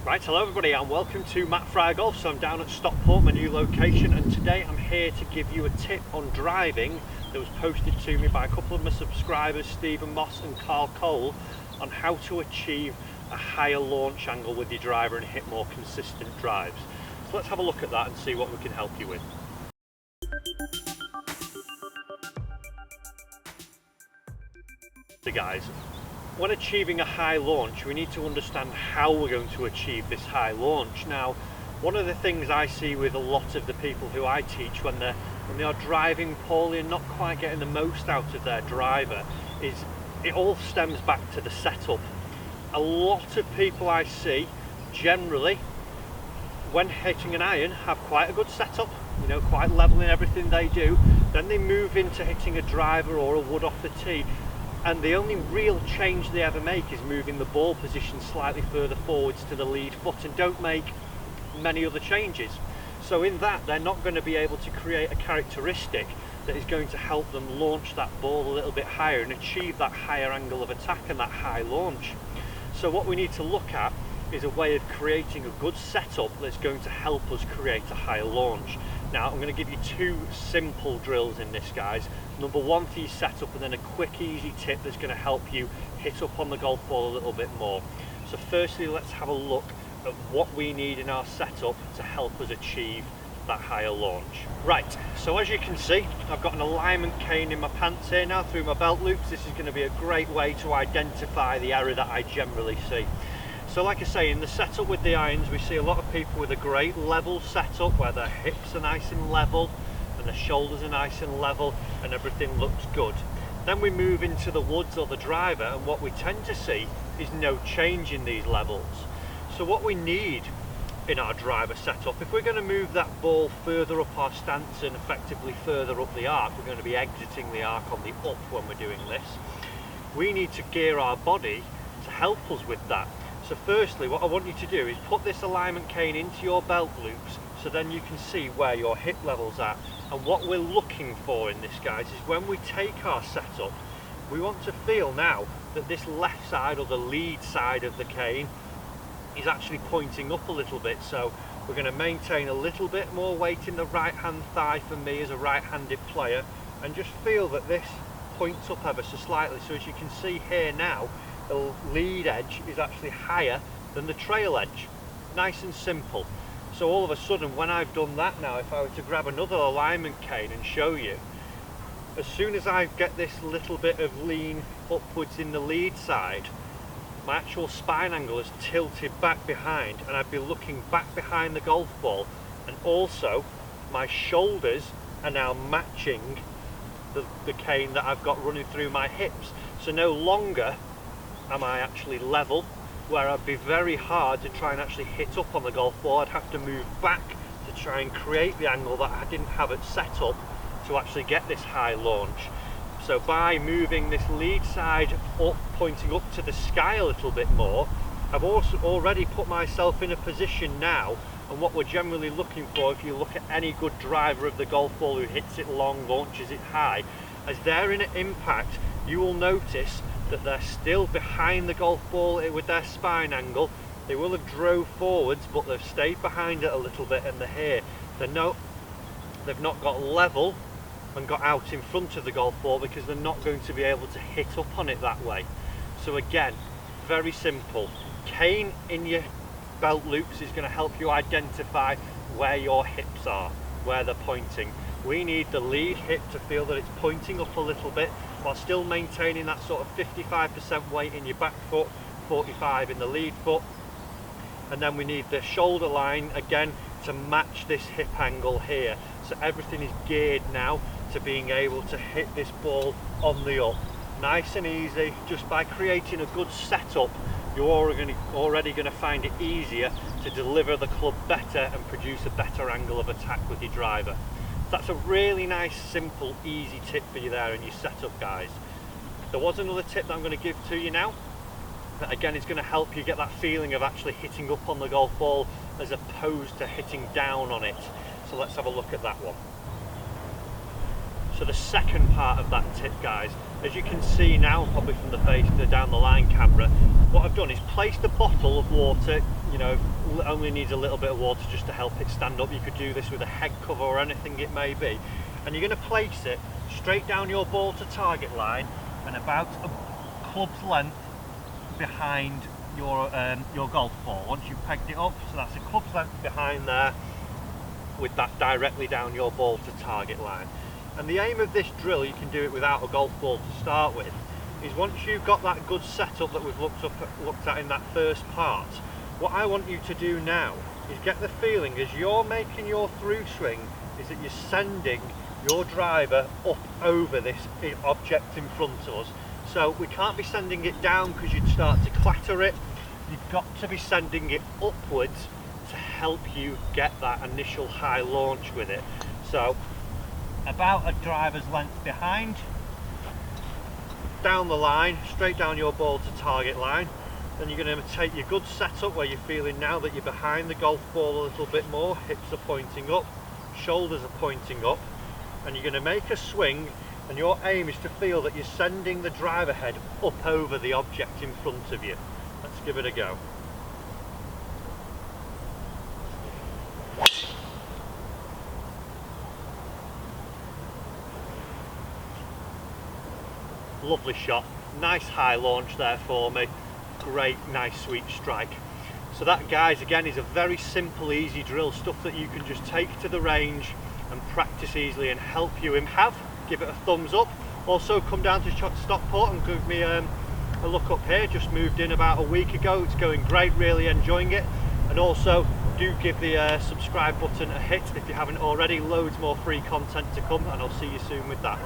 Right, hello everybody and welcome to Matt Fryer Golf. So I'm down at Stockport, my new location, and today I'm here to give you a tip on driving that was posted to me by a couple of my subscribers, Stephen Moss and Carl Cole, on how to achieve a higher launch angle with your driver and hit more consistent drives. So let's have a look at that and see what we can help you with. So guys, when achieving a high launch, we need to understand how we're going to achieve this high launch. Now, one of the things I see with a lot of the people who I teach when they are driving poorly and not quite getting the most out of their driver is it all stems back to the setup. A lot of people I see generally, when hitting an iron, have quite a good setup, you know, quite level in everything they do. Then they move into hitting a driver or a wood off the tee, and the only real change they ever make is moving the ball position slightly further forwards to the lead foot and don't make many other changes. So in that, they're not going to be able to create a characteristic that is going to help them launch that ball a little bit higher and achieve that higher angle of attack and that high launch. So what we need to look at is a way of creating a good setup that's going to help us create a higher launch. Now I'm going to give you two simple drills in this, guys. Number one for your setup, and then a quick easy tip that's going to help you hit up on the golf ball a little bit more. So firstly, let's have a look at what we need in our setup to help us achieve that higher launch. Right, so as you can see, I've got an alignment cane in my pants here now through my belt loops. This is going to be a great way to identify the error that I generally see. So like I say, in the setup with the irons, we see a lot of people with a great level setup where their hips are nice and level and their shoulders are nice and level and everything looks good. Then we move into the woods or the driver, and what we tend to see is no change in these levels. So what we need in our driver setup, if we're going to move that ball further up our stance and effectively further up the arc, we're going to be exiting the arc on the up when we're doing this, we need to gear our body to help us with that. So firstly, what I want you to do is put this alignment cane into your belt loops so then you can see where your hip level's at. And what we're looking for in this, guys, is when we take our setup, we want to feel now that this left side or the lead side of the cane is actually pointing up a little bit. So we're going to maintain a little bit more weight in the right hand thigh for me as a right-handed player, and just feel that this points up ever so slightly. So as you can see here now, the lead edge is actually higher than the trail edge. Nice and simple. So all of a sudden, when I've done that now, if I were to grab another alignment cane and show you, as soon as I get this little bit of lean upwards in the lead side, my actual spine angle is tilted back behind, and I'd be looking back behind the golf ball, and also my shoulders are now matching the cane that I've got running through my hips. So no longer am I actually level, where I'd be very hard to try and actually hit up on the golf ball. I'd have to move back to try and create the angle that I didn't have it set up to actually get this high launch. So by moving this lead side up, pointing up to the sky a little bit more, I've also already put myself in a position now, and what we're generally looking for, if you look at any good driver of the golf ball who hits it long, launches it high, as they're in an impact, you will notice that they're still behind the golf ball with their spine angle. They will have drove forwards, but they've stayed behind it a little bit, and they're here. They've not got level and got out in front of the golf ball because they're not going to be able to hit up on it that way. So again, very simple. Cane in your belt loops is going to help you identify where your hips are, where they're pointing. We need the lead hip to feel that it's pointing up a little bit while still maintaining that sort of 55% weight in your back foot, 45 in the lead foot. And then we need the shoulder line again to match this hip angle here. So everything is geared now to being able to hit this ball on the up. Nice and easy. Just by creating a good setup, you're already going to find it easier to deliver the club better and produce a better angle of attack with your driver. That's a really nice, simple, easy tip for you there in your setup, guys. There was another tip that I'm going to give to you now that again is going to help you get that feeling of actually hitting up on the golf ball as opposed to hitting down on it. So let's have a look at that one. So the second part of that tip, guys, as you can see now, probably from the face the down the line camera, what I've done is placed a bottle of water. You know, only needs a little bit of water just to help it stand up. You could do this with a head cover or anything it may be, and you're going to place it straight down your ball to target line and about a club's length behind your golf ball. Once you've pegged it up, so that's a club's length behind there, with that directly down your ball to target line. And the aim of this drill, you can do it without a golf ball to start with, is once you've got that good setup that we've looked at in that first part, what I want you to do now is get the feeling as you're making your through swing is that you're sending your driver up over this object in front of us. So we can't be sending it down because you'd start to clatter it. You've got to be sending it upwards to help you get that initial high launch with it. So about a driver's length behind, down the line, straight down your ball to target line. Then you're going to take your good setup where you're feeling now that you're behind the golf ball a little bit more, hips are pointing up, shoulders are pointing up, and you're going to make a swing, and your aim is to feel that you're sending the driver head up over the object in front of you. Let's give it a go. Lovely shot, nice high launch there for me. Great, nice, sweet strike. So that, guys, again is a very simple, easy drill, stuff that you can just take to the range and practice easily and help you have. Give it a thumbs up. Also come down to Stockport and give me a look up here. Just moved in about a week ago. It's going great, really enjoying it. And also do give the subscribe button a hit if you haven't already. Loads more free content to come, and I'll see you soon with that.